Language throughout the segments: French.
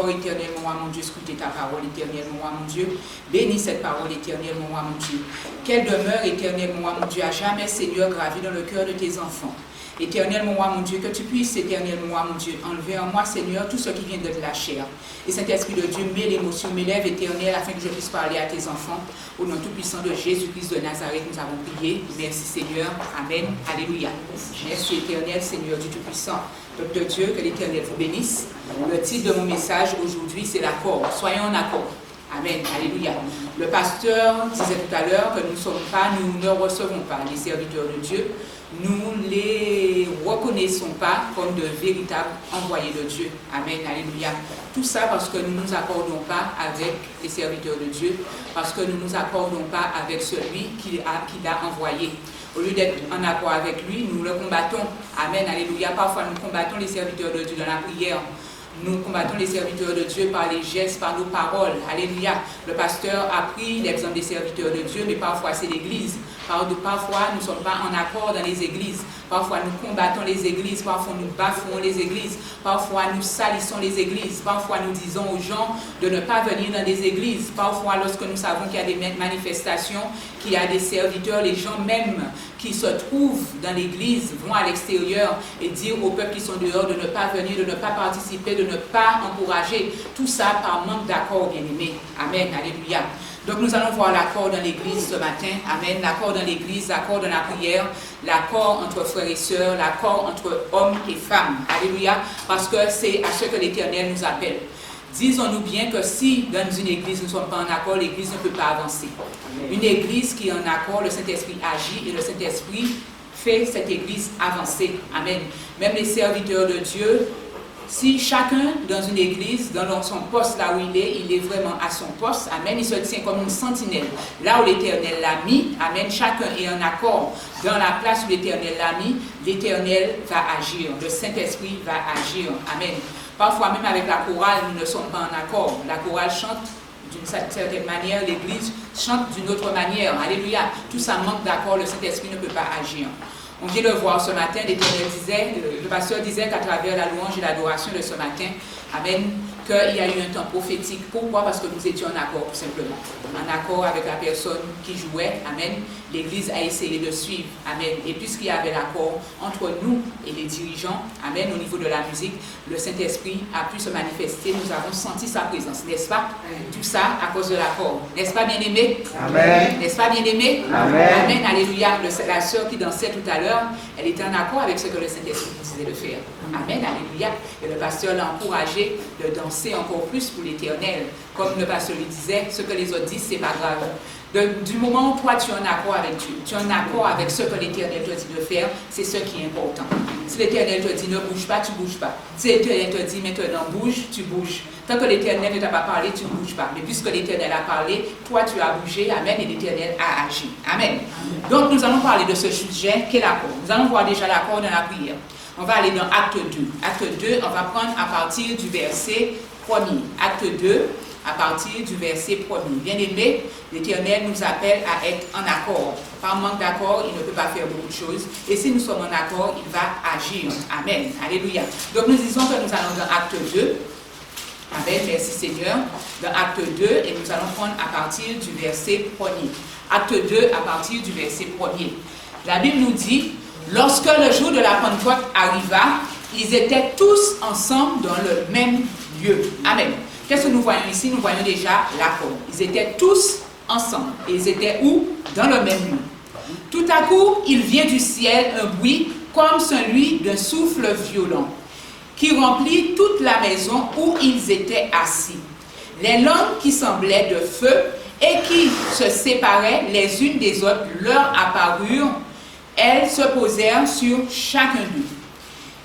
encore, éternel, mon roi, mon Dieu, scruter ta parole, éternel, mon roi, mon Dieu. Bénis cette parole, éternel, mon roi, mon Dieu. Qu'elle demeure, éternel, mon roi, mon Dieu, à jamais, Seigneur, gravée dans le cœur de tes enfants. Éternel, mon roi, mon Dieu, que tu puisses, éternel, mon roi, mon Dieu, enlever en moi, Seigneur, tout ce qui vient de la chair. Et Saint-Esprit de Dieu, mets l'émotion, m'élève, éternel, afin que je puisse parler à tes enfants. Au nom tout-puissant de Jésus-Christ de Nazareth, nous avons prié. Merci, Seigneur. Amen. Alléluia. Merci, éternel, Seigneur du Tout-Puissant. Docteur Dieu, que l'Éternel vous bénisse. Le titre de mon message aujourd'hui, c'est l'accord. Soyons en accord. Amen. Alléluia. Le pasteur disait tout à l'heure que nous ne recevons pas les serviteurs de Dieu. Nous ne les reconnaissons pas comme de véritables envoyés de Dieu. Amen. Alléluia. Tout ça parce que nous ne nous accordons pas avec les serviteurs de Dieu, parce que nous ne nous accordons pas avec celui qui l'a envoyé. Au lieu d'être en accord avec lui, nous le combattons. Amen. Alléluia. Parfois, nous combattons les serviteurs de Dieu dans la prière. Nous combattons les serviteurs de Dieu par les gestes, par nos paroles. Alléluia. Le pasteur a pris l'exemple des serviteurs de Dieu, mais parfois c'est l'Église. Parfois, nous ne sommes pas en accord dans les églises. Parfois, nous combattons les églises. Parfois, nous bafouons les églises. Parfois, nous salissons les églises. Parfois, nous disons aux gens de ne pas venir dans des églises. Parfois, lorsque nous savons qu'il y a des manifestations, qu'il y a des serviteurs, les gens même qui se trouvent dans l'église vont à l'extérieur et dire aux peuples qui sont dehors de ne pas venir, de ne pas participer, de ne pas encourager. Tout ça par manque d'accord, bien-aimés. Amen. Alléluia. Donc nous allons voir l'accord dans l'église ce matin. Amen. L'accord dans l'église, l'accord dans la prière, l'accord entre frères et sœurs, l'accord entre hommes et femmes. Alléluia. Parce que c'est à ce que l'Éternel nous appelle. Disons-nous bien que si dans une église nous ne sommes pas en accord, l'église ne peut pas avancer. Une église qui est en accord, le Saint-Esprit agit et le Saint-Esprit fait cette église avancer. Amen. Même les serviteurs de Dieu, si chacun dans une église, dans son poste là où il est vraiment à son poste, amen, il se tient comme une sentinelle. Là où l'Éternel l'a mis, amen, chacun est en accord dans la place où l'Éternel l'a mis, l'Éternel va agir, le Saint-Esprit va agir, amen. Parfois même avec la chorale, nous ne sommes pas en accord. La chorale chante d'une certaine manière, l'église chante d'une autre manière, alléluia. Tout ça manque d'accord, le Saint-Esprit ne peut pas agir. On vient de voir ce matin, l'Éternel disait, le pasteur disait qu'à travers la louange et l'adoration de ce matin, amen, qu'il y a eu un temps prophétique. Pourquoi? Parce que nous étions en accord, tout simplement. En accord avec la personne qui jouait, amen. L'Église a essayé de suivre, amen. Et puisqu'il y avait l'accord entre nous et les dirigeants, amen, au niveau de la musique, le Saint-Esprit a pu se manifester. Nous avons senti sa présence, n'est-ce pas? Tout ça à cause de l'accord. N'est-ce pas, bien-aimé? Amen. N'est-ce pas, bien-aimé? Amen. Amen. Alléluia. La sœur qui dansait tout à l'heure, elle était en accord avec ce que le Saint-Esprit disait de faire. Amen. Alléluia. Et le pasteur l'a encouragé de danser encore plus pour l'Éternel. Comme le pasteur lui disait, ce que les autres disent, c'est pas grave. Du moment où toi tu es en accord avec Dieu, tu es en accord avec ce que l'Éternel te dit de faire, c'est ce qui est important. Si l'Éternel te dit ne bouge pas, tu ne bouges pas. Si l'Éternel te dit maintenant bouge, tu bouges. Tant que l'Éternel ne t'a pas parlé, tu ne bouges pas. Mais puisque l'Éternel a parlé, toi tu as bougé, amen, et l'Éternel a agi. Amen. Donc nous allons parler de ce sujet qu'est l'accord. Nous allons voir déjà l'accord dans la prière. On va aller dans Acte 2. Acte 2, on va prendre à partir du verset 1er. Acte 2, à partir du verset 1er. Bien-aimés, l'Éternel nous appelle à être en accord. Par manque d'accord, il ne peut pas faire beaucoup de choses. Et si nous sommes en accord, il va agir. Amen. Alléluia. Donc nous disons que nous allons dans Acte 2. Amen. Merci Seigneur. Dans Acte 2, et nous allons prendre à partir du verset 1er. Acte 2, à partir du verset 1er. La Bible nous dit, lorsque le jour de la Pentecôte arriva, ils étaient tous ensemble dans le même lieu. Amen. Qu'est-ce que nous voyons ici? Nous voyons déjà l'accord. Ils étaient tous ensemble. Et ils étaient où? Dans le même lieu. Tout à coup, il vient du ciel un bruit comme celui d'un souffle violent qui remplit toute la maison où ils étaient assis. Les langues qui semblaient de feu et qui se séparaient les unes des autres leur apparurent. Elles se posèrent sur chacun d'eux.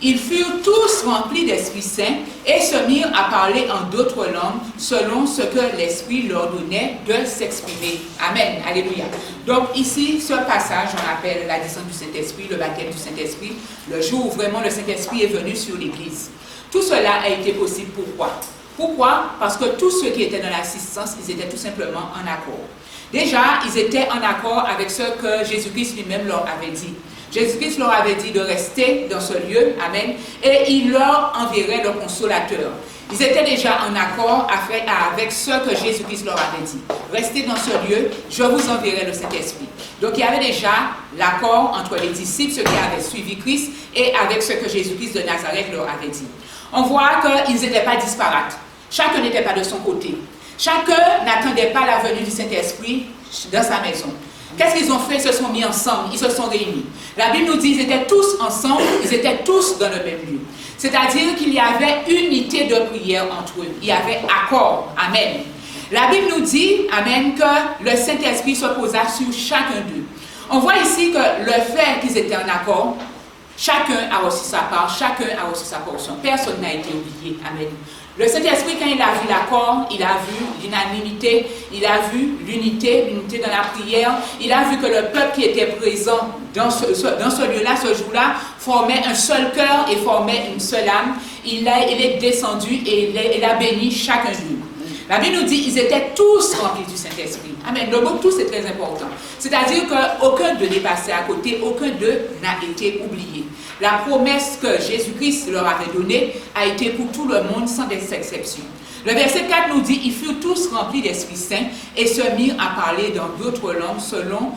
Ils furent tous remplis d'Esprit Saint et se mirent à parler en d'autres langues selon ce que l'Esprit leur donnait de s'exprimer. Amen. Alléluia. Donc ici, ce passage, on appelle la descente du Saint-Esprit, le baptême du Saint-Esprit, le jour où vraiment le Saint-Esprit est venu sur l'Église. Tout cela a été possible. Pourquoi? Pourquoi? Parce que tous ceux qui étaient dans l'assistance, ils étaient tout simplement en accord. Déjà, ils étaient en accord avec ce que Jésus-Christ lui-même leur avait dit. Jésus-Christ leur avait dit de rester dans ce lieu, amen, et il leur enverrait le consolateur. Ils étaient déjà en accord avec ce que Jésus-Christ leur avait dit. Restez dans ce lieu, je vous enverrai le Saint-Esprit. Donc il y avait déjà l'accord entre les disciples, ceux qui avaient suivi Christ, et avec ce que Jésus-Christ de Nazareth leur avait dit. On voit qu'ils n'étaient pas disparates. Chacun n'était pas de son côté. Chacun n'attendait pas la venue du Saint-Esprit dans sa maison. Qu'est-ce qu'ils ont fait? Ils se sont mis ensemble, ils se sont réunis. La Bible nous dit qu'ils étaient tous ensemble, ils étaient tous dans le même lieu. C'est-à-dire qu'il y avait unité de prière entre eux. Il y avait accord. Amen. La Bible nous dit, amen, que le Saint-Esprit se posa sur chacun d'eux. On voit ici que le fait qu'ils étaient en accord, chacun a reçu sa part, chacun a reçu sa portion. Personne n'a été oublié. Amen. Le Saint-Esprit, quand il a vu l'accord, il a vu l'unanimité, il a vu l'unité dans la prière, il a vu que le peuple qui était présent dans ce lieu-là, ce jour-là, formait un seul cœur et formait une seule âme. Il est descendu et il a béni chacun d'eux. La Bible nous dit qu'ils étaient tous remplis du Saint-Esprit. Amen. Le mot tous est très important. C'est-à-dire qu'aucun d'eux n'est passé à côté, aucun d'eux n'a été oublié. La promesse que Jésus-Christ leur avait donnée a été pour tout le monde sans exception. Le verset 4 nous dit, ils furent tous remplis d'Esprit Saint et se mirent à parler dans d'autres langues selon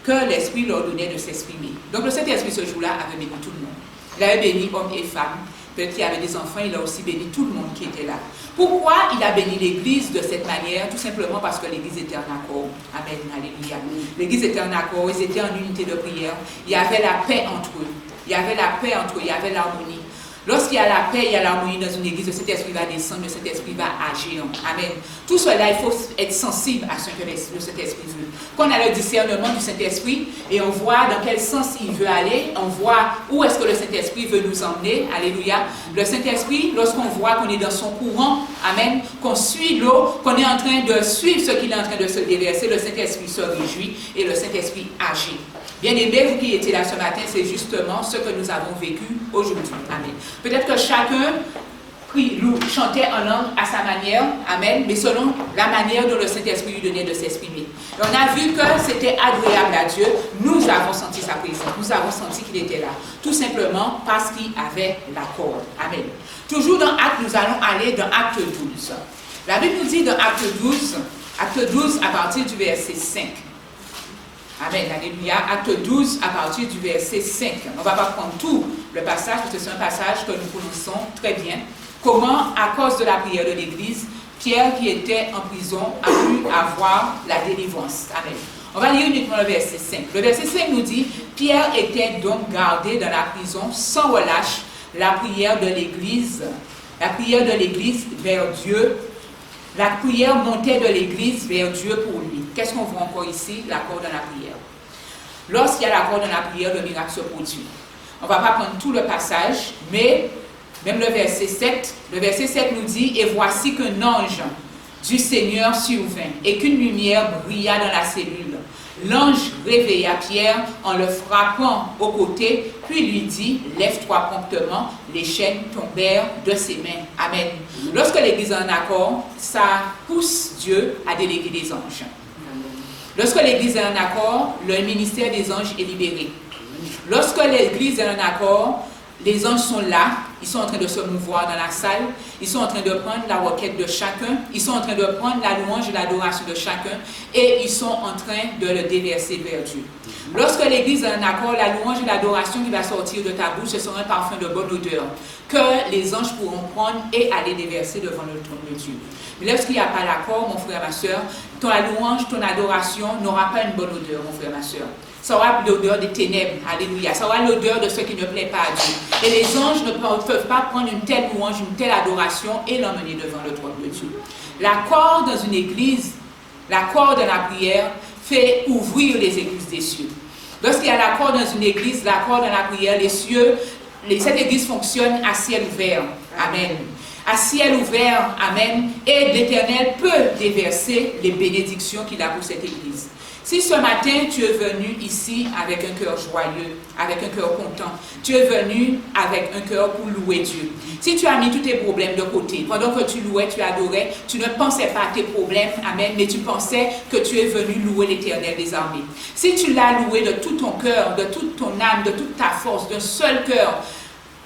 que l'Esprit leur donnait de s'exprimer. Donc le Saint-Esprit ce jour-là avait béni tout le monde. Il avait béni hommes et femmes. Peut-être qu'il y avait des enfants, il a aussi béni tout le monde qui était là. Pourquoi il a béni l'Église de cette manière? Tout simplement parce que l'Église était en accord. Amen, alléluia. L'Église était en accord, ils étaient en unité de prière. Il y avait la paix entre eux. Il y avait la paix entre eux, il y avait l'harmonie. Lorsqu'il y a la paix, il y a l'harmonie dans une église, le Saint-Esprit va descendre, le Saint-Esprit va agir. Amen. Tout cela, il faut être sensible à ce que le Saint-Esprit veut. Quand on a le discernement du Saint-Esprit et on voit dans quel sens il veut aller, on voit où est-ce que le Saint-Esprit veut nous emmener. Alléluia. Le Saint-Esprit, lorsqu'on voit qu'on est dans son courant, amen, qu'on suit l'eau, qu'on est en train de suivre ce qu'il est en train de se déverser, le Saint-Esprit se réjouit et le Saint-Esprit agit. Bien-aimés, vous qui étiez là ce matin, c'est justement ce que nous avons vécu aujourd'hui. Amen. Peut-être que chacun chantait en langue à sa manière, amen, mais selon la manière dont le Saint-Esprit lui donnait de s'exprimer. On a vu que c'était agréable à Dieu, nous avons senti sa présence, nous avons senti qu'il était là, tout simplement parce qu'il avait l'accord. Amen. Toujours dans Actes, nous allons aller dans Acte 12. La Bible nous dit dans Acte 12 à partir du verset 5. Amen, alléluia. Acte 12 à partir du verset 5. On ne va pas prendre tout le passage, parce que c'est un passage que nous connaissons très bien. Comment, à cause de la prière de l'Église, Pierre qui était en prison a pu avoir la délivrance. Amen. On va lire uniquement le verset 5. Le verset 5 nous dit, Pierre était donc gardé dans la prison sans relâche, la prière de l'Église vers Dieu. La prière montait de l'Église vers Dieu pour lui. Qu'est-ce qu'on voit encore ici? L'accord dans la prière. Lorsqu'il y a l'accord dans la prière, le miracle se produit. On ne va pas prendre tout le passage, mais même le verset 7. Le verset 7 nous dit, « Et voici qu'un ange du Seigneur survint, et qu'une lumière brilla dans la cellule. L'ange réveilla Pierre en le frappant au côté, puis lui dit, « Lève-toi promptement. » Les chaînes tombèrent de ses mains. Amen. Lorsque l'Église est en accord, ça pousse Dieu à déléguer des anges. Lorsque l'Église est en accord, le ministère des anges est libéré. Lorsque l'Église est en accord, les anges sont là, ils sont en train de se mouvoir dans la salle, ils sont en train de prendre la requête de chacun, ils sont en train de prendre la louange et l'adoration de chacun et ils sont en train de le déverser vers Dieu. Lorsque l'Église est en accord, la louange et l'adoration qui va sortir de ta bouche, ce sera un parfum de bonne odeur que les anges pourront prendre et aller déverser devant le trône de Dieu. Mais lorsqu'il n'y a pas l'accord, mon frère, ma soeur, ton louange, ton adoration n'aura pas une bonne odeur, mon frère, ma soeur. Ça aura l'odeur des ténèbres, alléluia. Ça aura l'odeur de ce qui ne plaît pas à Dieu. Et les anges ne peuvent pas prendre une telle louange, une telle adoration et l'emmener devant le trône de Dieu. L'accord dans une église, l'accord dans la prière, fait ouvrir les églises des cieux. Lorsqu'il y a l'accord dans une église, l'accord dans la prière, les cieux, cette église fonctionne à ciel ouvert. Amen. À ciel ouvert, amen. Et l'Éternel peut déverser les bénédictions qu'il a pour cette église. Si ce matin, tu es venu ici avec un cœur joyeux, avec un cœur content, tu es venu avec un cœur pour louer Dieu. Si tu as mis tous tes problèmes de côté, pendant que tu louais, tu adorais, tu ne pensais pas à tes problèmes, amen, mais tu pensais que tu es venu louer l'Éternel des armées. Si tu l'as loué de tout ton cœur, de toute ton âme, de toute ta force, d'un seul cœur,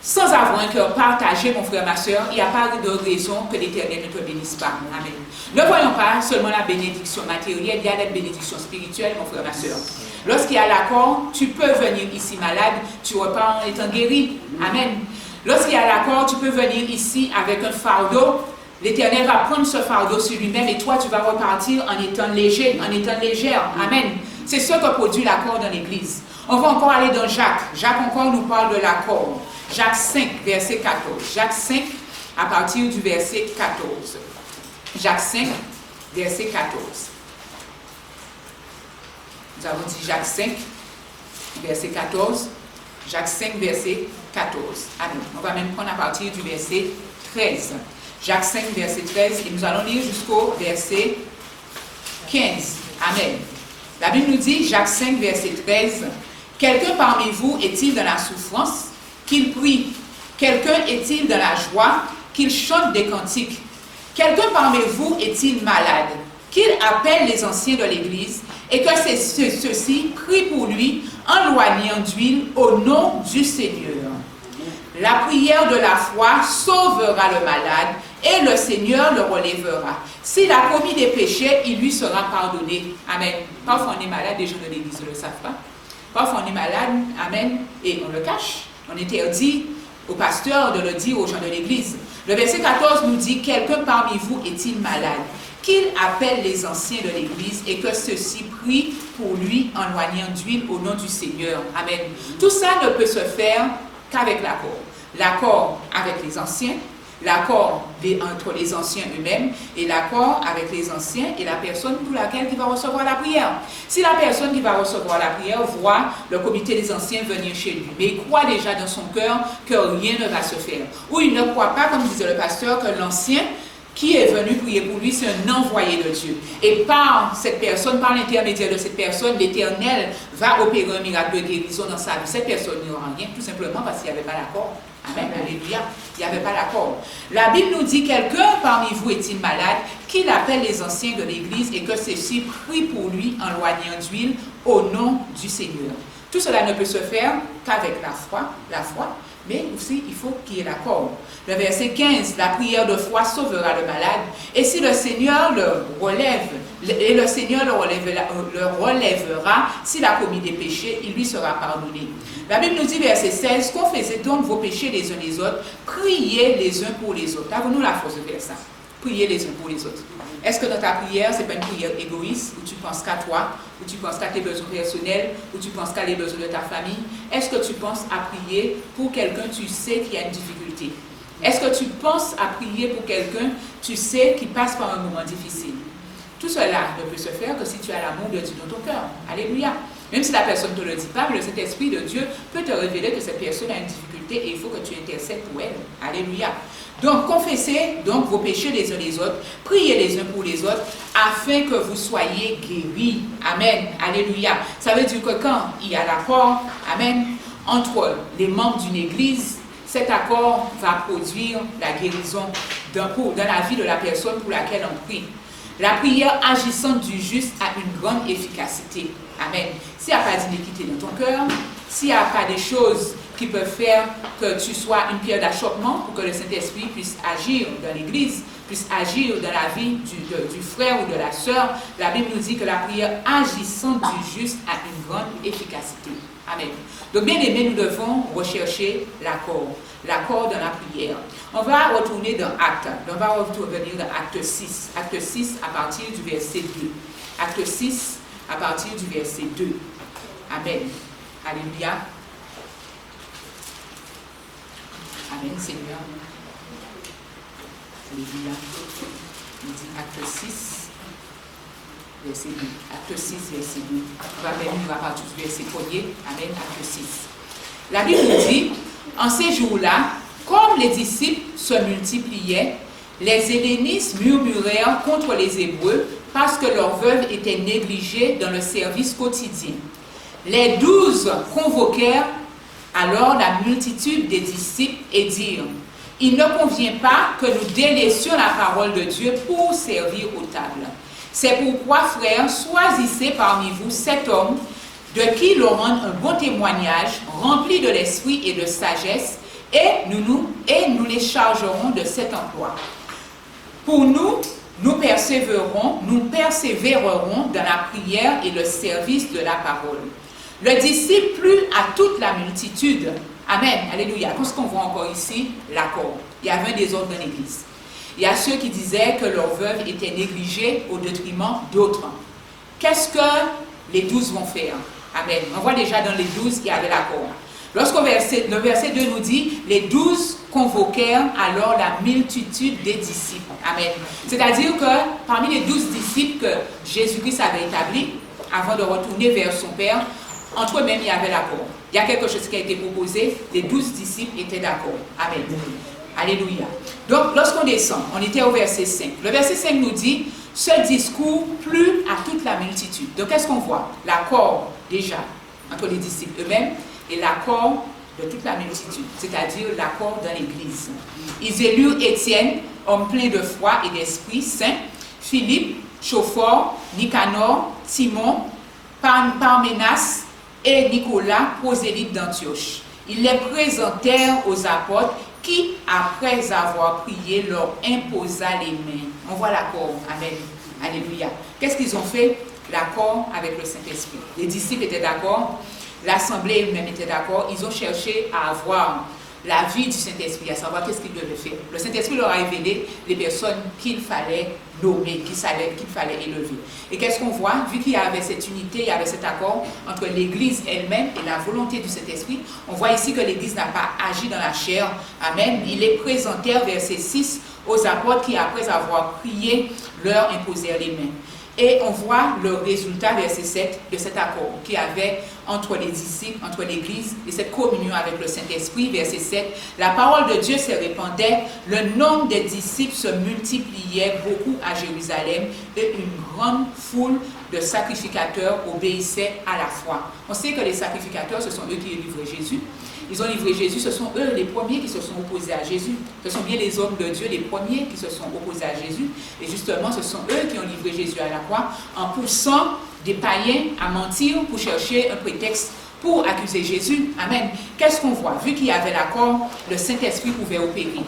sans avoir un cœur partagé, mon frère, ma soeur, il n'y a pas de raison que l'Éternel ne te bénisse pas. Amen. Ne voyons pas seulement la bénédiction matérielle, il y a la bénédiction spirituelle, mon frère, ma soeur. Lorsqu'il y a l'accord, tu peux venir ici malade, tu repars en étant guéri. Amen. Lorsqu'il y a l'accord, tu peux venir ici avec un fardeau. L'Éternel va prendre ce fardeau sur lui-même et toi, tu vas repartir en étant léger, en étant légère. Amen. C'est ce que produit l'accord dans l'Église. On va encore aller dans Jacques. Jacques encore nous parle de l'accord. Jacques 5, verset 14. Jacques 5, à partir du verset 14. Jacques 5, verset 14. Nous avons dit Jacques 5, verset 14. Jacques 5, verset 14. Amen. On va même prendre à partir du verset 13. Jacques 5, verset 13. Et nous allons lire jusqu'au verset 15. Amen. La Bible nous dit, Jacques 5, verset 13. Quelqu'un parmi vous est-il dans la souffrance? Qu'il prie. Quelqu'un est-il dans la joie? Qu'il chante des cantiques. Quelqu'un parmi vous est-il malade? Qu'il appelle les anciens de l'Église et que ceux-ci prient pour lui en loignant d'huile au nom du Seigneur. La prière de la foi sauvera le malade et le Seigneur le relèvera. S'il a commis des péchés, il lui sera pardonné. Amen. Parfois on est malade, les gens de l'Église ne le savent pas. Parfois on est malade, amen, et on le cache. On interdit au pasteur de le dire aux gens de l'Église. Le verset 14 nous dit, quelqu'un parmi vous est-il malade? Qu'il appelle les anciens de l'Église et que ceux-ci prient pour lui en loignant d'huile au nom du Seigneur. Amen. Tout ça ne peut se faire qu'avec l'accord. L'accord avec les anciens, l'accord entre les anciens eux-mêmes et l'accord avec les anciens et la personne pour laquelle il va recevoir la prière. Si la personne qui va recevoir la prière voit le comité des anciens venir chez lui, mais il croit déjà dans son cœur que rien ne va se faire, ou il ne croit pas, comme disait le pasteur, que l'ancien qui est venu prier pour lui, c'est un envoyé de Dieu. Et par cette personne, par l'intermédiaire de cette personne, l'Éternel va opérer un miracle de guérison dans sa vie. Cette personne n'aura rien, tout simplement parce qu'il n'y avait pas d'accord. Amen, alléluia. Il n'y avait pas d'accord. La Bible nous dit, quelqu'un parmi vous est-il malade, qu'il appelle les anciens de l'Église et que ceux-ci prient pour lui en loignant d'huile au nom du Seigneur. Tout cela ne peut se faire qu'avec la foi, mais aussi il faut qu'il y ait l'accord. Le verset 15, la prière de foi sauvera le malade, et si le Seigneur le relève, et le Seigneur le relèvera, s'il a commis des péchés, il lui sera pardonné. La Bible nous dit, verset 16, confessez donc vos péchés les uns les autres, priez les uns pour les autres. Avons-nous la force de faire ça? Prier les uns pour les autres. Est-ce que dans ta prière, ce n'est pas une prière égoïste, où tu penses qu'à toi, où tu penses qu'à tes besoins personnels, où tu penses qu'à les besoins de ta famille? Est-ce que tu penses à prier pour quelqu'un, tu sais, qui a une difficulté? Est-ce que tu penses à prier pour quelqu'un, tu sais, qui passe par un moment difficile? Tout cela ne peut se faire que si tu as l'amour de Dieu dans ton cœur. Alléluia. Même si la personne ne te le dit pas, le Saint-Esprit de Dieu peut te révéler que cette personne a une difficulté et il faut que tu intercèdes pour elle. Alléluia. Donc, confessez donc vos péchés les uns les autres, priez les uns pour les autres, afin que vous soyez guéris. Amen. Alléluia. Ça veut dire que quand il y a l'accord, amen, entre les membres d'une église, cet accord va produire la guérison dans la vie de la personne pour laquelle on prie. La prière agissante du juste a une grande efficacité. Amen. S'il n'y a pas d'iniquité dans ton cœur, s'il n'y a pas des choses qui peuvent faire que tu sois une pierre d'achoppement pour que le Saint-Esprit puisse agir dans l'Église, puisse agir dans la vie du frère ou de la sœur, la Bible nous dit que la prière agissante du juste a une grande efficacité. Amen. Donc, bien aimés, nous devons rechercher l'accord dans la prière. On va retourner dans Actes. On va revenir dans Acte 6. Acte 6 à partir du verset 2. Acte 6 à partir du verset 2. Amen. Alléluia. Amen, Seigneur. Alléluia. Il dit Acte 6, verset 2. Acte 6, verset 2. On va venir à partir du verset 1er. Amen, Acte 6. La Bible nous dit, en ces jours-là, comme les disciples se multipliaient, les hellénistes murmurèrent contre les Hébreux parce que leurs veuves étaient négligées dans le service quotidien. Les 12 convoquèrent alors la multitude des disciples et dirent, « Il ne convient pas que nous délaissions la parole de Dieu pour servir aux tables. C'est pourquoi, frères, choisissez parmi vous 7 hommes de qui l'on rende un bon témoignage, remplis de l'esprit et de sagesse, et nous les chargerons de cet emploi. Pour nous persévérerons dans la prière et le service de la parole. Le disciple plut à toute la multitude. Amen, alléluia. Qu'est-ce qu'on voit encore ici? L'accord. Il y avait un désordre dans l'église. Il y a ceux qui disaient que leurs veuves étaient négligées au détriment d'autres. Qu'est-ce que les 12 vont faire? Amen. On voit déjà dans les 12, il y avait l'accord. Le verset 2 nous dit, les 12 convoquèrent alors la multitude des disciples. Amen. C'est-à-dire que parmi les 12 disciples que Jésus-Christ avait établis, avant de retourner vers son Père, entre eux-mêmes, il y avait l'accord. Il y a quelque chose qui a été proposé, les 12 disciples étaient d'accord. Amen. Alléluia. Donc, lorsqu'on descend, on était au verset 5. Le verset 5 nous dit, ce discours plut à toute la multitude. Donc, qu'est-ce qu'on voit? L'accord, déjà, entre les disciples eux-mêmes, et l'accord de toute la multitude, c'est-à-dire l'accord dans l'Église. Ils élurent Étienne, homme plein de foi et d'Esprit Saint, Philippe, Chauffeur, Nicanor, Simon, Parménas et Nicolas, prosélytes d'Antioche. Ils les présentèrent aux apôtres qui, après avoir prié, leur imposa les mains. On voit l'accord. Amen. Alléluia. Qu'est-ce qu'ils ont fait? L'accord avec le Saint-Esprit. Les disciples étaient d'accord. L'Assemblée elle-même était d'accord. Ils ont cherché à avoir la vie du Saint-Esprit, à savoir qu'est-ce qu'ils devaient faire. Le Saint-Esprit leur a révélé les personnes qu'il fallait nommer, qu'il fallait élever. Et qu'est-ce qu'on voit? Vu qu'il y avait cette unité, il y avait cet accord entre l'Église elle-même et la volonté du Saint-Esprit, on voit ici que l'Église n'a pas agi dans la chair. Amen. Il les présentèrent, verset 6, aux apôtres qui, après avoir prié, leur imposèrent les mains. Et on voit le résultat, verset 7, de cet accord qu'il y avait entre les disciples, entre l'Église et cette communion avec le Saint-Esprit, verset 7. La parole de Dieu se répandait, le nombre des disciples se multipliait beaucoup à Jérusalem et une grande foule de sacrificateurs obéissaient à la foi. On sait que les sacrificateurs, ce sont eux qui livrent Jésus. Ils ont livré Jésus, ce sont eux les premiers qui se sont opposés à Jésus. Ce sont bien les hommes de Dieu, les premiers qui se sont opposés à Jésus. Et justement, ce sont eux qui ont livré Jésus à la croix en poussant des païens à mentir pour chercher un prétexte pour accuser Jésus. Amen. Qu'est-ce qu'on voit? Vu qu'il y avait l'accord, le Saint-Esprit pouvait opérer.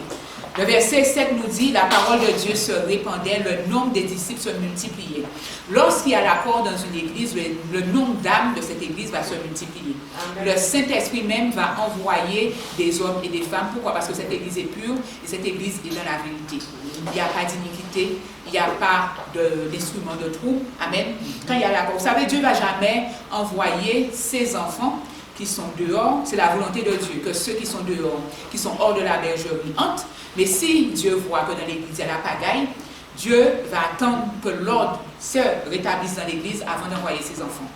Le verset 7 nous dit, la parole de Dieu se répandait, le nombre des disciples se multipliait. Lorsqu'il y a l'accord dans une église, le nombre d'âmes de cette église va se multiplier. Amen. Le Saint-Esprit même va envoyer des hommes et des femmes. Pourquoi? Parce que cette église est pure et cette église est dans la vérité. Il n'y a pas d'iniquité, il n'y a pas d'instrument de trouble. Amen. Quand il y a l'accord, vous savez, Dieu ne va jamais envoyer ses enfants qui sont dehors. C'est la volonté de Dieu que ceux qui sont dehors, qui sont hors de la bergerie, entrent. Mais si Dieu voit que dans l'église il y a la pagaille, Dieu va attendre que l'ordre se rétablisse dans l'église avant d'envoyer ses enfants.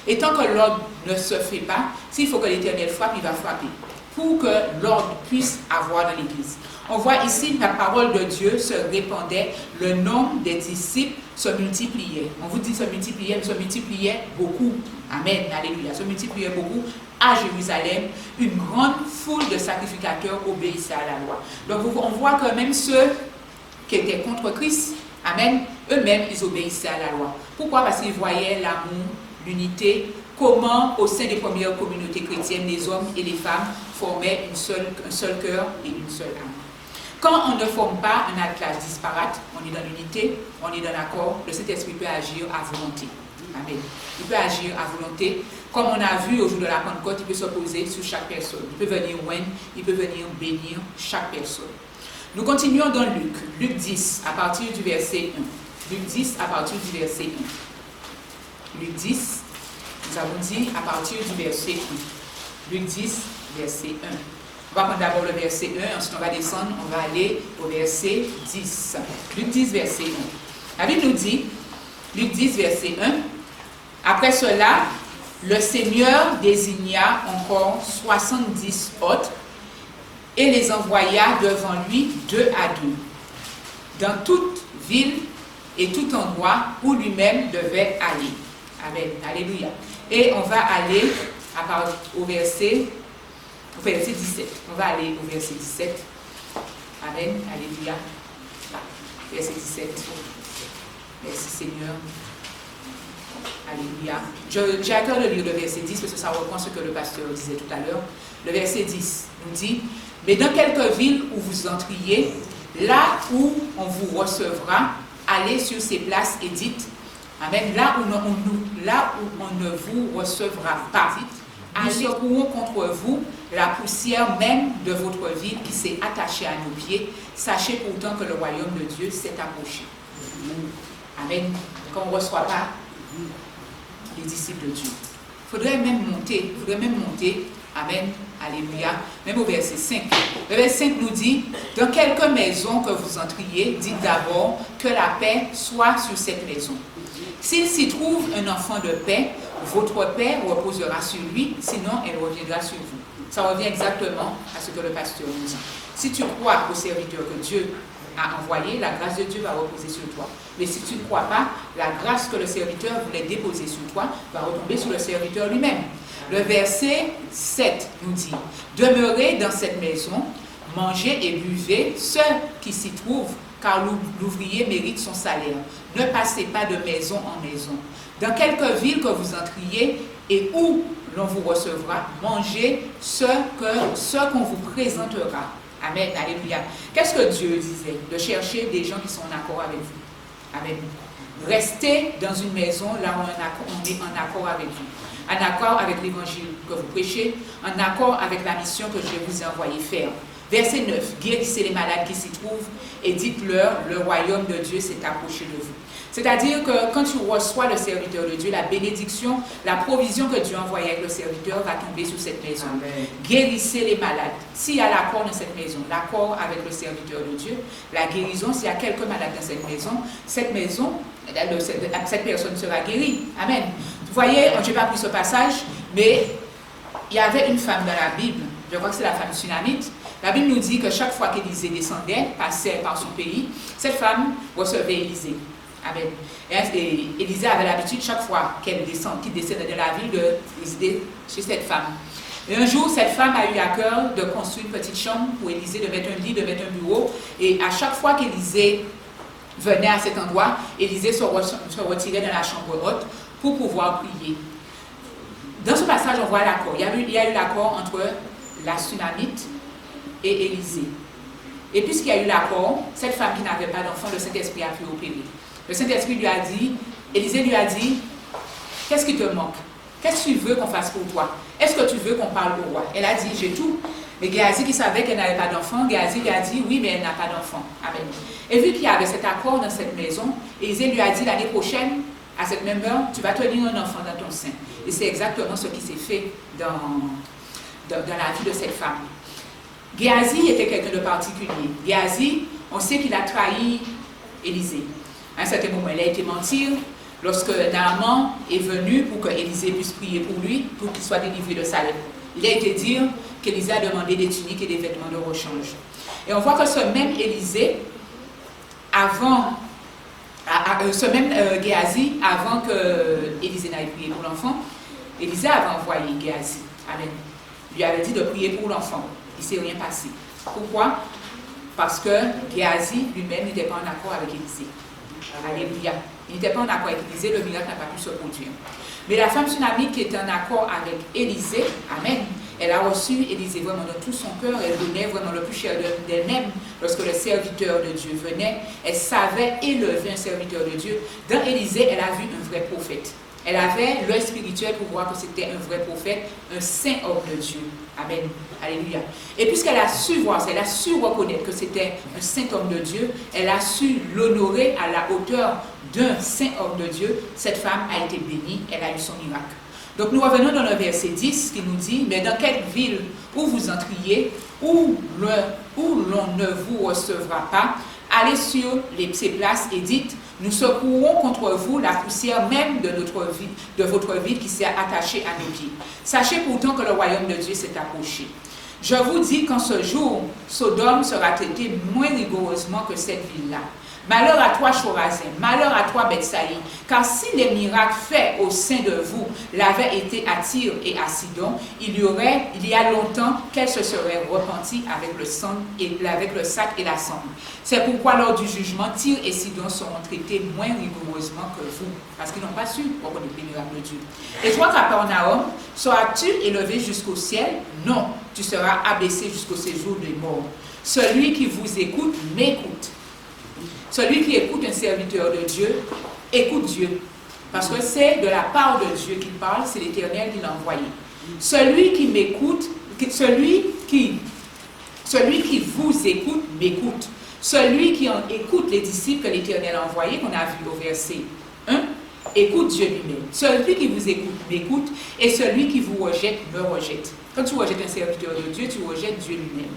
Et tant que l'ordre ne se fait pas, s'il faut que l'Éternel frappe, il va frapper pour que l'ordre puisse avoir dans l'église. On voit ici la parole de Dieu se répandait, le nombre des disciples se multipliait. On vous dit se multipliait, mais se multipliait beaucoup. Amen, alléluia. Se multipliait beaucoup à Jérusalem. Une grande foule de sacrificateurs obéissaient à la loi. Donc on voit que même ceux qui étaient contre Christ, amen, eux-mêmes, ils obéissaient à la loi. Pourquoi? Parce qu'ils voyaient l'amour, l'unité, comment au sein des premières communautés chrétiennes, les hommes et les femmes formaient un seul cœur et une seule âme. Quand on ne forme pas un attelage disparate, on est dans l'unité, on est dans l'accord, le Saint-Esprit peut agir à volonté. Amen. Il peut agir à volonté. Comme on a vu au jour de la Pentecôte, il peut s'opposer sur chaque personne. Il peut venir oindre, il peut venir bénir chaque personne. Nous continuons dans Luc. Luc 10, à partir du verset 1. Luc 10, à partir du verset 1. Luc 10, nous avons dit à partir du verset 1. Luc 10, verset 1. On va prendre d'abord le verset 1, ensuite on va descendre, on va aller au verset 10. Luc 10, verset 1. La Bible nous dit, Luc 10, verset 1, après cela, le Seigneur désigna encore 70 autres et les envoya devant lui 2 à 2, dans toute ville et tout endroit où lui-même devait aller. Amen. Alléluia. Et on va aller au verset 17. On va aller au verset 17. Amen. Alléluia. Verset 17. Merci Seigneur. Alléluia. J'ai à cœur de lire le verset 10 parce que ça reprend ce que le pasteur disait tout à l'heure. Le verset 10 nous dit, Mais dans quelque ville où vous entriez, là où on vous recevra, allez sur ces places et dites, amen, là où on ne vous recevra pas, nous secouons contre vous la poussière même de votre ville qui s'est attachée à nos pieds. Sachez pourtant que le royaume de Dieu s'est approché. Amen. Qu'on ne reçoit pas les disciples de Dieu. Il faudrait même monter. Amen. Alléluia. Même au verset 5. Le verset 5 nous dit, dans quelque maison que vous entriez, dites d'abord que la paix soit sur cette maison. S'il s'y trouve un enfant de paix, votre paix reposera sur lui, sinon elle reviendra sur vous. Ça revient exactement à ce que le pasteur nous dit. Si tu crois au serviteur que Dieu a envoyé, la grâce de Dieu va reposer sur toi. Mais si tu ne crois pas, la grâce que le serviteur voulait déposer sur toi va retomber sur le serviteur lui-même. Le verset 7 nous dit, demeurez dans cette maison, mangez et buvez, ceux qui s'y trouvent, car l'ouvrier mérite son salaire. Ne passez pas de maison en maison. Dans quelque ville que vous entriez et où l'on vous recevra, mangez ce qu'on vous présentera. Amen, alléluia. Qu'est-ce que Dieu disait? De chercher des gens qui sont en accord avec vous. Amen. Restez dans une maison là où on est en accord avec vous. En accord avec l'évangile que vous prêchez, en accord avec la mission que je vous ai envoyé faire. Verset 9, guérissez les malades qui s'y trouvent et dites-leur, le royaume de Dieu s'est approché de vous. C'est-à-dire que quand tu reçois le serviteur de Dieu, la bénédiction, la provision que Dieu a envoyée avec le serviteur va tomber sur cette maison. Amen. Guérissez les malades. S'il y a l'accord dans cette maison, l'accord avec le serviteur de Dieu, la guérison, s'il y a quelques malades dans cette maison, cette personne sera guérie. Amen. Vous voyez, je n'ai pas pris ce passage, mais il y avait une femme dans la Bible, je crois que c'est la femme Sunamite. La Bible nous dit que chaque fois qu'Élisée descendait, passait par son pays, cette femme recevait Élisée. Amen. Et Élisée avait l'habitude, chaque fois qu'il descendait de la ville, de résider chez cette femme. Et un jour, cette femme a eu à cœur de construire une petite chambre pour Élisée, de mettre un lit, de mettre un bureau. Et à chaque fois qu'Élisée venait à cet endroit, Élisée se retirait dans la chambre haute pour pouvoir prier. Dans ce passage, on voit l'accord. Il y a eu l'accord entre la Sunamite et Élisée. Et puisqu'il y a eu l'accord, cette femme qui n'avait pas d'enfant, le Saint-Esprit a pu opérer. Le Saint-Esprit lui a dit, Élisée lui a dit, qu'est-ce qui te manque? Qu'est-ce que tu veux qu'on fasse pour toi? Est-ce que tu veux qu'on parle au roi? Elle a dit, j'ai tout. Mais Géasi qui savait qu'elle n'avait pas d'enfant, Géasi lui a dit, oui, mais elle n'a pas d'enfant. Amen. Et vu qu'il y avait cet accord dans cette maison, Élisée lui a dit, l'année prochaine, à cette même heure, tu vas tenir un enfant dans ton sein. Et c'est exactement ce qui s'est fait dans la vie de cette femme. Géasi était quelqu'un de particulier. Géasi, on sait qu'il a trahi Élisée. À un certain moment, il a été mentir. Lorsque Naaman est venu pour que Élisée puisse prier pour lui, pour qu'il soit délivré de sa lèpre, il a été dire qu'Élisée a demandé des tuniques et des vêtements de rechange. Et on voit que ce même Élisée, Géasi, avant que Élisée n'aille prier pour l'enfant, Élisée avait envoyé Géasi. Amen. Il lui avait dit de prier pour l'enfant. Il ne s'est rien passé. Pourquoi? Parce que Géasi lui-même n'était pas en accord avec Élisée. Alléluia. Il n'était pas en accord avec Élisée, le miracle n'a pas pu se produire. Mais la femme Sunamite qui était en accord avec Élisée, amen, elle a reçu Élisée vraiment de tout son cœur, elle donnait vraiment le plus cher d'elle-même. Lorsque le serviteur de Dieu venait, elle savait élever un serviteur de Dieu. Dans Élisée, elle a vu un vrai prophète. Elle avait l'œil spirituel pour voir que c'était un vrai prophète, un saint homme de Dieu. Amen. Alléluia. Et puisqu'elle a su voir ça, elle a su reconnaître que c'était un saint homme de Dieu, elle a su l'honorer à la hauteur d'un saint homme de Dieu, cette femme a été bénie, elle a eu son miracle. Donc nous revenons dans le verset 10 qui nous dit, mais dans quelle ville où vous entriez, où l'on ne vous recevra pas, allez sur ces places et dites, nous secouerons contre vous la poussière même de votre ville qui s'est attachée à nos pieds. Sachez pourtant que le royaume de Dieu s'est approché. Je vous dis qu'en ce jour, Sodome sera traitée moins rigoureusement que cette ville-là. Malheur à toi, Chorazin, malheur à toi, Bethsaï, car si les miracles faits au sein de vous l'avaient été à Tyr et à Sidon, il y a longtemps qu'elles se seraient repenties avec le sac et la cendre. C'est pourquoi lors du jugement, Tyr et Sidon seront traités moins rigoureusement que vous, parce qu'ils n'ont pas su reconnaître les miracles de Dieu. Et toi, Capernaum, seras-tu élevé jusqu'au ciel? Non, tu seras abaissé jusqu'au séjour des morts. Celui qui vous écoute, m'écoute. Celui qui écoute un serviteur de Dieu, écoute Dieu. Parce que c'est de la part de Dieu qu'il parle, c'est l'Éternel qui l'a envoyé. Celui qui m'écoute, celui qui vous écoute, m'écoute. Celui qui en écoute les disciples que l'Éternel a envoyés, qu'on a vu au verset 1, écoute Dieu lui-même. Celui qui vous écoute, m'écoute, et celui qui vous rejette, me rejette. Quand tu rejettes un serviteur de Dieu, tu rejettes Dieu lui-même.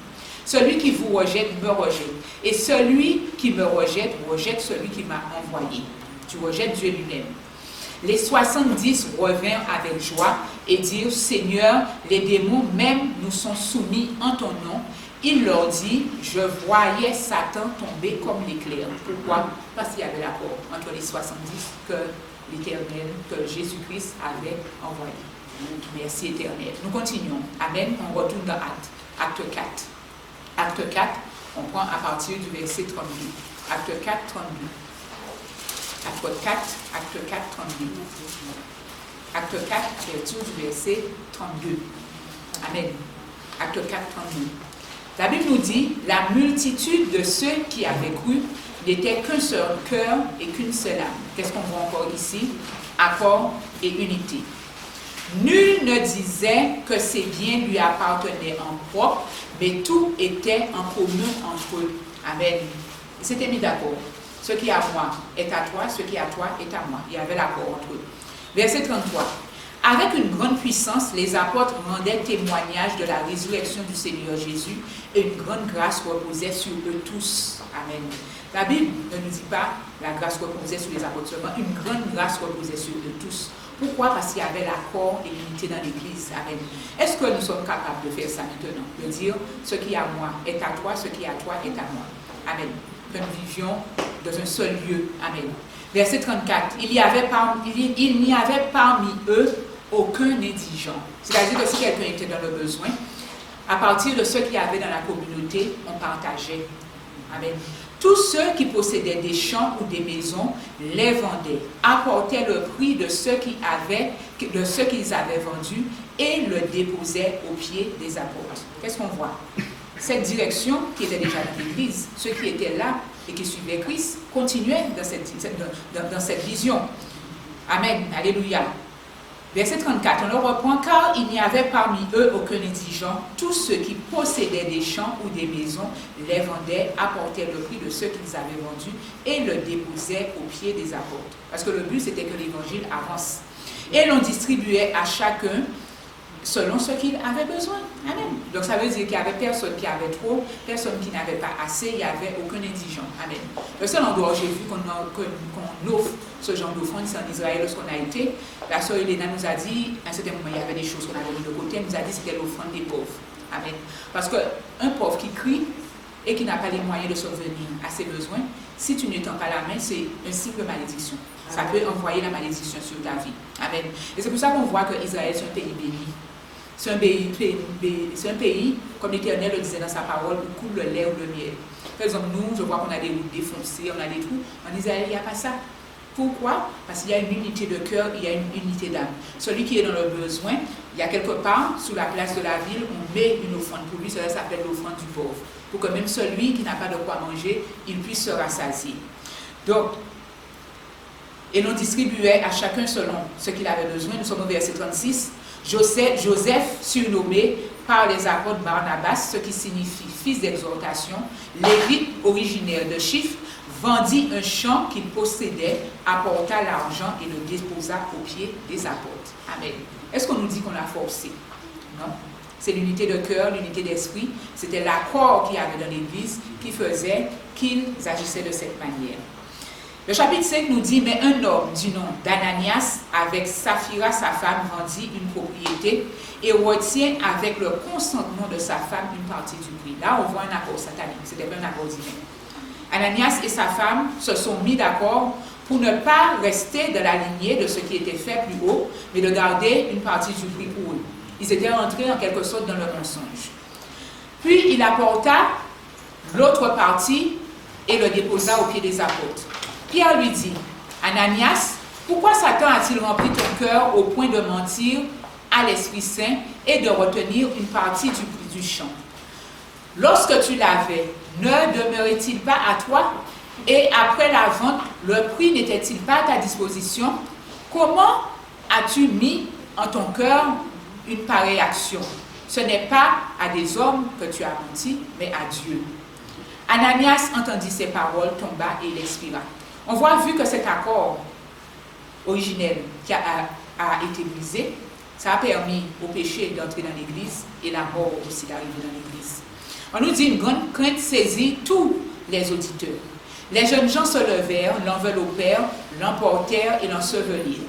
Celui qui vous rejette, me rejette. Et celui qui me rejette, rejette celui qui m'a envoyé. Tu rejettes Dieu lui-même. Les 70 revinrent avec joie et dirent, Seigneur, les démons même nous sont soumis en ton nom. Il leur dit, je voyais Satan tomber comme l'éclair. Pourquoi? Parce qu'il y avait l'accord entre les 70 que l'Éternel, que Jésus-Christ avait envoyé. Merci Éternel. Nous continuons. Amen. On retourne dans Acte 4. Acte 4, on prend à partir du verset 32. Acte 4, 32. Acte 4, 32. Acte 4, partir du verset 32. Amen. Acte 4, 32. La Bible nous dit, la multitude de ceux qui avaient cru n'était qu'un seul cœur et qu'une seule âme. Qu'est-ce qu'on voit encore ici? Accord et unité. Nul ne disait que ses biens lui appartenaient en propre, mais tout était en commun entre eux. Amen. Ils s'étaient mis d'accord. Ce qui est à moi est à toi, ce qui est à toi est à moi. Il y avait l'accord entre eux. Verset 33. Avec une grande puissance, les apôtres rendaient témoignage de la résurrection du Seigneur Jésus et une grande grâce reposait sur eux tous. Amen. La Bible ne nous dit pas la grâce reposait sur les apôtres seulement, une grande grâce reposait sur eux tous. Pourquoi? Parce qu'il y avait l'accord et l'unité dans l'Église. Amen. Est-ce que nous sommes capables de faire ça maintenant? De dire ce qui est à moi est à toi, ce qui est à toi est à moi. Amen. Que nous vivions dans un seul lieu. Amen. Verset 34. Il n'y avait parmi eux aucun indigent. C'est-à-dire que si quelqu'un était dans le besoin, à partir de ce qu'il y avait dans la communauté, on partageait. Amen. Tous ceux qui possédaient des champs ou des maisons les vendaient, apportaient le prix de ce qu'ils avaient vendu et le déposaient aux pieds des apôtres. Qu'est-ce qu'on voit? Cette direction qui était déjà dans l'Église, ceux qui étaient là et qui suivaient Christ, continuaient dans cette vision. Amen. Alléluia. Verset 34, on le reprend, car il n'y avait parmi eux aucun indigent. Tous ceux qui possédaient des champs ou des maisons les vendaient, apportaient le prix de ce qu'ils avaient vendu et le déposaient aux pieds des apôtres. Parce que le but, c'était que l'évangile avance. Et l'on distribuait à chacun selon ce qu'il avait besoin. Amen. Donc ça veut dire qu'il n'y avait personne qui avait trop, personne qui n'avait pas assez, il n'y avait aucun indigent. Amen. Le seul endroit où j'ai vu qu'on offre ce genre d'offrande, c'est en Israël lorsqu'on a été. La sœur Elena nous a dit, à un certain moment, il y avait des choses qu'on avait mis de côté, elle nous a dit que c'était l'offrande des pauvres. Amen. Parce qu'un pauvre qui crie et qui n'a pas les moyens de subvenir à ses besoins, si tu ne tends pas la main, c'est une simple malédiction. Ça peut envoyer la malédiction sur ta vie. Amen. Et c'est pour ça qu'on voit que Israël, c'est un pays béni. C'est un pays, comme l'Éternel le disait dans sa parole, où coule le lait ou le miel. Par exemple, nous, je vois qu'on a des routes défoncées, on a des trous. En Israël, il n'y a pas ça. Pourquoi? Parce qu'il y a une unité de cœur, il y a une unité d'âme. Celui qui est dans le besoin, il y a quelque part, sous la place de la ville, on met une offrande pour lui, cela s'appelle l'offrande du pauvre. Pour que même celui qui n'a pas de quoi manger, il puisse se rassasier. Donc, et l'on distribuait à chacun selon ce qu'il avait besoin. Nous sommes au verset 36. Joseph, surnommé par les apôtres Barnabas, ce qui signifie fils d'exhortation, lévite originaire de Chypre, vendit un champ qu'il possédait, apporta l'argent et le déposa aux pieds des apôtres. Amen. Est-ce qu'on nous dit qu'on a forcé? Non. C'est l'unité de cœur, l'unité d'esprit. C'était l'accord qu'il y avait dans l'Église qui faisait qu'ils agissaient de cette manière. Le chapitre 5 nous dit, mais un homme du nom d'Ananias, avec Saphira, sa femme, vendit une propriété et retient avec le consentement de sa femme une partie du prix. Là, on voit un accord satanique, c'était pas un accord divin. Ananias et sa femme se sont mis d'accord pour ne pas rester de la lignée de ce qui était fait plus haut, mais de garder une partie du prix pour eux. Ils étaient entrés en quelque sorte dans le mensonge. Puis il apporta l'autre partie et le déposa aux pieds des apôtres. Pierre lui dit, Ananias, pourquoi Satan a-t-il rempli ton cœur au point de mentir à l'Esprit Saint et de retenir une partie du prix du champ. Lorsque tu l'avais, ne demeurait-il pas à toi? Et après la vente, le prix n'était-il pas à ta disposition? Comment as-tu mis en ton cœur une pareille action? Ce n'est pas à des hommes que tu as menti, mais à Dieu. Ananias entendit ces paroles, tomba et il expira. On voit, vu que cet accord originel qui a été brisé, ça a permis au péché d'entrer dans l'Église et la mort aussi d'arriver dans l'Église. On nous dit une grande crainte saisit tous les auditeurs. Les jeunes gens se levèrent, l'enveloppèrent, l'emportèrent et l'ensevelirent.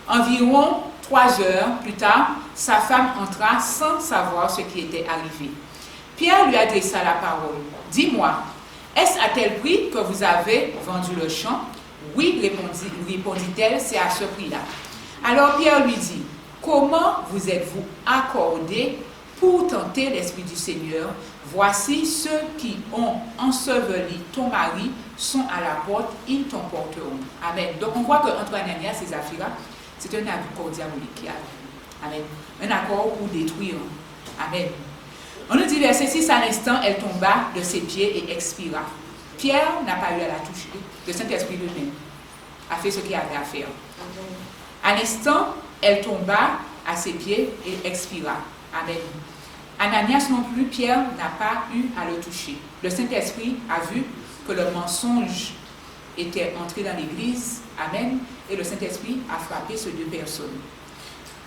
Environ 3 heures plus tard, sa femme entra sans savoir ce qui était arrivé. Pierre lui adressa la parole. « Dis-moi, est-ce à tel prix que vous avez vendu le champ? » « Oui, répondit-elle, c'est à ce prix-là. » Alors Pierre lui dit, « Comment vous êtes-vous accordé pour tenter l'Esprit du Seigneur? Voici ceux qui ont enseveli ton mari sont à la porte, ils t'emporteront. » Amen. Donc on voit qu'entre Ananias et Saphira, c'est un accord diabolique qui a. Amen. Un accord pour détruire. Amen. On nous dit verset 6, à l'instant, elle tomba de ses pieds et expira. Pierre n'a pas eu à la toucher. Le Saint-Esprit lui-même a fait ce qu'il avait à faire. À l'instant, elle tomba à ses pieds et expira. Amen. Ananias non plus, Pierre n'a pas eu à le toucher. Le Saint-Esprit a vu que le mensonge était entré dans l'Église. Amen. Et le Saint-Esprit a frappé ces 2 personnes.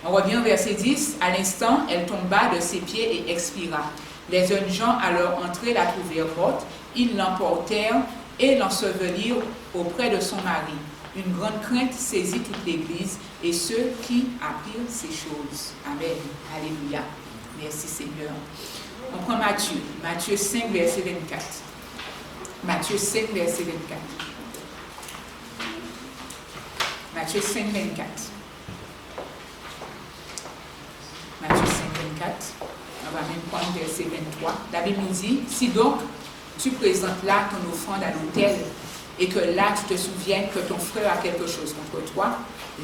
On revient au verset 10. À l'instant, elle tomba de ses pieds et expira. Les jeunes gens, à leur entrée, la trouvèrent morte. Ils l'emportèrent et l'ensevelirent auprès de son mari. Une grande crainte saisit toute l'Église et ceux qui apprirent ces choses. Amen. Alléluia. Merci Seigneur. On prend Matthieu. Matthieu 5, verset 24. Matthieu 5, verset 24. Matthieu 5, 24. Matthieu 5, 24. On va même prendre verset 23. La Bible nous dit, si donc tu présentes là ton offrande à l'autel et que là tu te souviens que ton frère a quelque chose contre toi,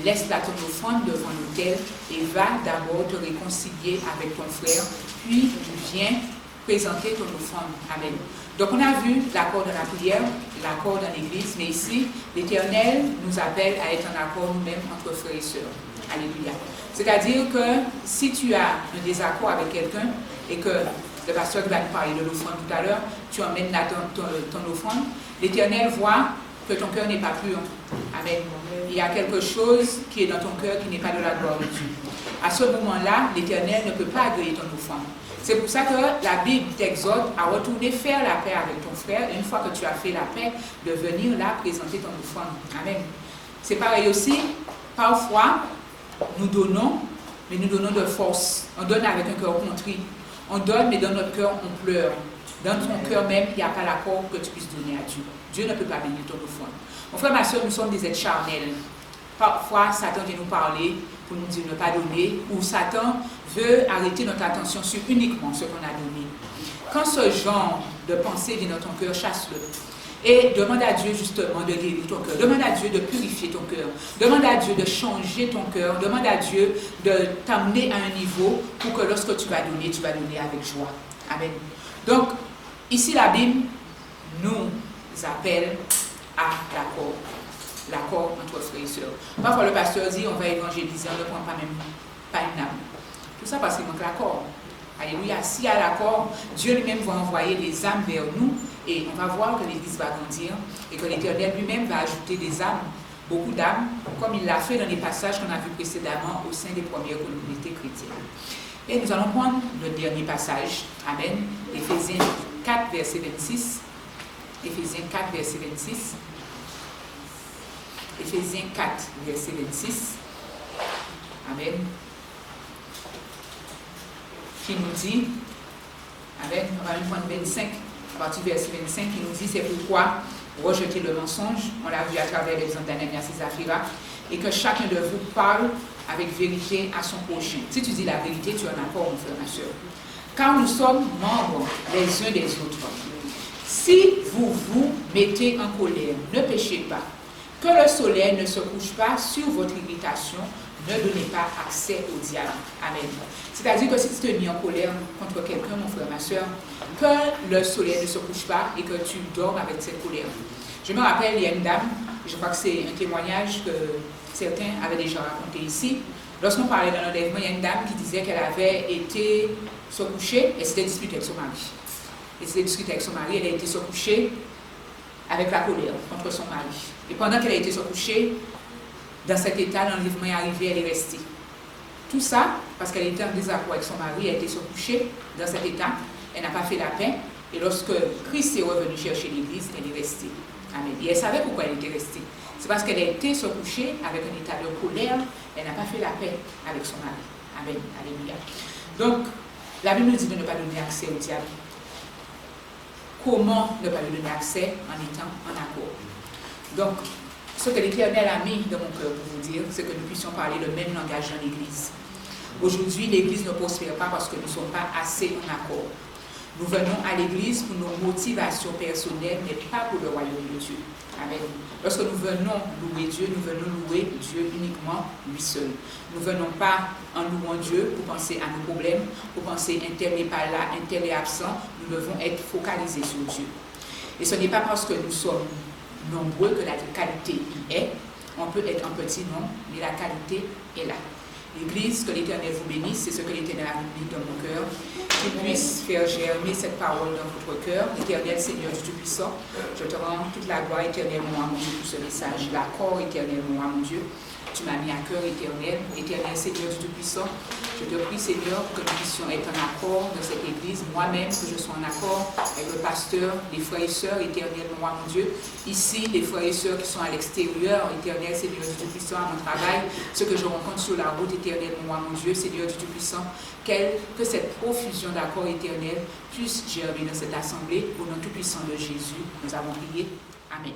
laisse là ton offrande devant l'autel et va d'abord te réconcilier avec ton frère, puis viens présenter ton offrande. Amen. Donc on a vu l'accord de la prière, l'accord dans l'Église, mais ici, l'Éternel nous appelle à être en accord nous-mêmes entre frères et sœurs. Alléluia. C'est-à-dire que si tu as un désaccord avec quelqu'un et que le pasteur va nous parler de l'offrande tout à l'heure, tu emmènes là ton offrande, l'Éternel voit que ton cœur n'est pas pur. Amen. Il y a quelque chose qui est dans ton cœur qui n'est pas de la gloire de Dieu. À ce moment-là, l'Éternel ne peut pas agréer ton offrande. C'est pour ça que la Bible t'exhorte à retourner faire la paix avec ton frère. Et une fois que tu as fait la paix, de venir là présenter ton offrande. Amen. C'est pareil aussi, parfois, nous donnons, mais nous donnons de force. On donne avec un cœur contrit. On donne, mais dans notre cœur, on pleure. Dans ton cœur même, il n'y a pas l'accord que tu puisses donner à Dieu. Dieu ne peut pas bénir ton offrande. Mon frère, ma soeur, nous sommes des êtres charnels. Parfois, Satan vient nous parler pour nous dire ne pas donner, ou Satan veut arrêter notre attention sur uniquement ce qu'on a donné. Quand ce genre de pensée vient dans ton cœur, chasse-le. Et demande à Dieu justement de guérir ton cœur. Demande à Dieu de purifier ton cœur. Demande à Dieu de changer ton cœur. Demande à Dieu de t'amener à un niveau pour que lorsque tu vas donner avec joie. Amen. Donc, ici la Bible nous appelle à l'accord. L'accord entre frères et sœurs. Parfois le pasteur dit on va évangéliser, on ne prend pas même pas une âme. Tout ça parce qu'il manque l'accord. Alléluia. S'il y a l'accord, Dieu lui-même va envoyer les âmes vers nous et on va voir que l'Église va grandir et que l'Éternel lui-même va ajouter des âmes, beaucoup d'âmes, comme il l'a fait dans les passages qu'on a vus précédemment au sein des premières communautés chrétiennes. Et nous allons prendre le dernier passage. Amen. Éphésiens 4, verset 26. Éphésiens 4, verset 26. Éphésiens 4, verset 26. Amen. Qui nous dit, Amen, on va même prendre 25, à partir du verset 25, qui nous dit, c'est pourquoi rejeter le mensonge, on l'a vu à travers l'exemple d'Ananias et Saphira, et que chacun de vous parle avec vérité à son prochain. Si tu dis la vérité, tu en as pas, mon frère, ma soeur. Car nous sommes membres les uns des autres. Si vous vous mettez en colère, ne péchez pas. Que le soleil ne se couche pas sur votre irritation, ne donnez pas accès au diable. Amen. C'est-à-dire que si tu te mets en colère contre quelqu'un, mon frère, ma soeur, que le soleil ne se couche pas et que tu dormes avec cette colère. Je me rappelle, il y a une dame, je crois que c'est un témoignage que certains avaient déjà raconté ici. Lorsqu'on parlait d'un enlèvement, il y a une dame qui disait qu'elle avait été se coucher et s'était disputée avec son mari. Elle a été se coucher avec la colère contre son mari. Et pendant qu'elle a été se coucher, dans cet état, l'enlèvement est arrivé, elle est restée. Tout ça, parce qu'elle était en désaccord avec son mari, elle a été se coucher dans cet état, elle n'a pas fait la paix, et lorsque Christ est revenu chercher l'église, elle est restée. Amen. Et elle savait pourquoi elle était restée. C'est parce qu'elle a été se coucher avec un état de colère, elle n'a pas fait la paix avec son mari. Amen. Alléluia. Donc, la Bible nous dit de ne pas donner accès au diable. Comment ne pas lui donner accès en étant en accord? Donc, ce que l'Éternel a mis dans mon cœur pour vous dire, c'est que nous puissions parler le même langage dans l'Église. Aujourd'hui, l'Église ne prospère pas parce que nous ne sommes pas assez en accord. Nous venons à l'Église pour nos motivations personnelles, mais pas pour le royaume de Dieu. Amen. Lorsque nous venons louer Dieu, nous venons louer Dieu uniquement lui seul. Nous ne venons pas en louant Dieu pour penser à nos problèmes, pour penser un tel n'est pas là, un tel est absent. Nous devons être focalisés sur Dieu. Et ce n'est pas parce que nous sommes nombreux que la qualité y est. On peut être un petit nombre, mais la qualité est là. L'Église, que l'Éternel vous bénisse, c'est ce que l'Éternel a mis dans mon cœur, qu'il puisse faire germer cette parole dans votre cœur. L'Éternel, Seigneur du Tout-Puissant, je te rends toute la gloire éternellement, mon Dieu, pour ce message, l'accord éternellement, mon Dieu. Tu m'as mis à cœur éternel, éternel Seigneur du Tout-Puissant. Je te prie, Seigneur, que nous puissions être en accord dans cette église, moi-même, que je sois en accord avec le pasteur, les frères et sœurs, éternel, moi, mon Dieu. Ici, les frères et sœurs qui sont à l'extérieur, éternel Seigneur du Tout-Puissant, à mon travail, ceux que je rencontre sur la route, éternel, moi, mon Dieu, Seigneur du Tout-Puissant, que cette profusion d'accord éternel puisse germer dans cette assemblée. Au nom tout-puissant de Jésus, nous avons prié. Amen.